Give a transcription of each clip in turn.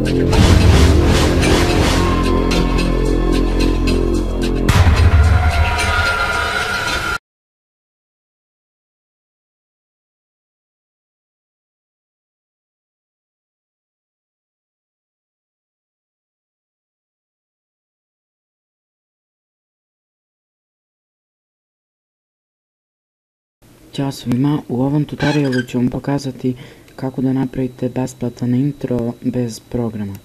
Ćao svima, u ovom tutorialu ću vam pokazati kako da napravite besplatan intro bez programa.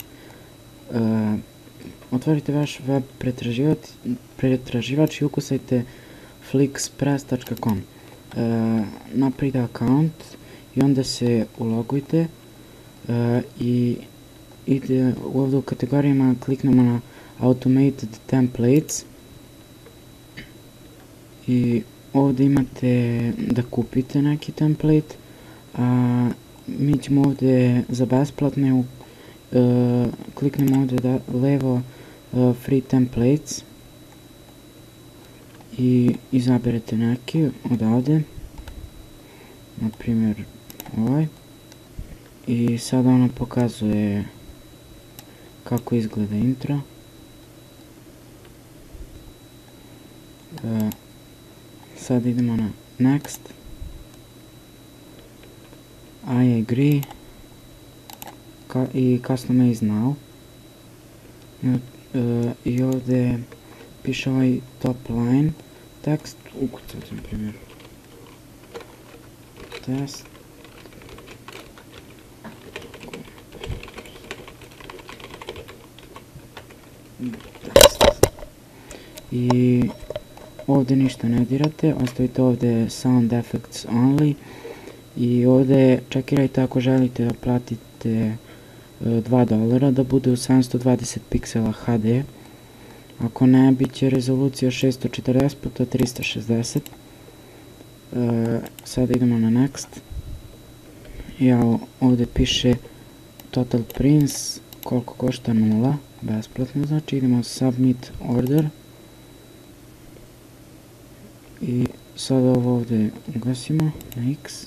Otvorite vaš web pretraživač i ukucajte flickspress.com. Napravite account i onda se ulogujte i ide ovdje u kategorijama, kliknemo na Automated Templates i ovdje imate da kupite neki template, a mi ćemo ovdje za besplatne kliknemo ovdje levo Free Templates i izaberete neki odavde, na primjer ovaj, i sada ono pokazuje kako izgleda intro. Sad idemo na Next, I agree i Customize Now i ovdje piše ovaj top line tekst, ukucajte na primjer test i ovdje ništa ne dirate, ostavite ovdje sound effects only i ovdje čekirajte ako želite da platite $2 da bude u 720 piksela HD, ako ne bit će rezolucija 640x360. Sada idemo na Next i ovdje piše Total Prince, koliko košta 0, besplatno, znači idemo Submit Order. I sada ovo ovdje ugasimo na X,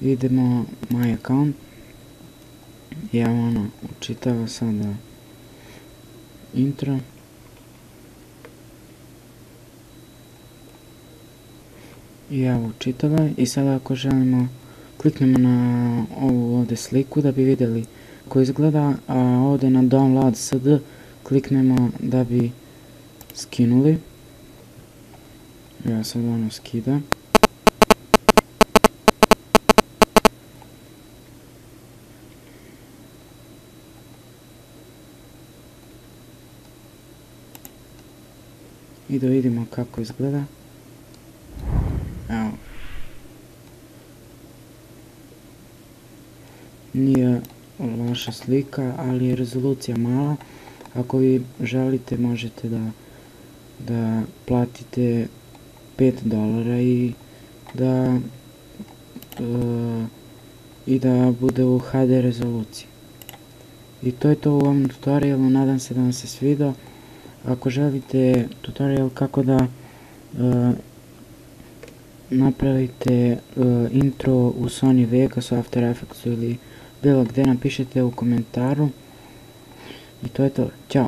idemo My Account i evo ono učitava sada intro i evo učitava i sada ako želimo kliknemo na ovu ovdje sliku da bi vidjeli kako izgleda, a ovdje na Download SD kliknemo da bi skinuli. Ja sad ono skida. I da vidimo kako izgleda. Evo. Nije loša slika, ali je rezolucija mala. Ako vi želite možete da platite $5 i da bude u HD rezoluciji. I to je to u ovom tutorialu, nadam se da vam se svidao. Ako želite tutorial kako da napravite intro u Sony Vegasu, After Effectsu ili bilo gdje, napišite u komentaru. I to je to, ćao!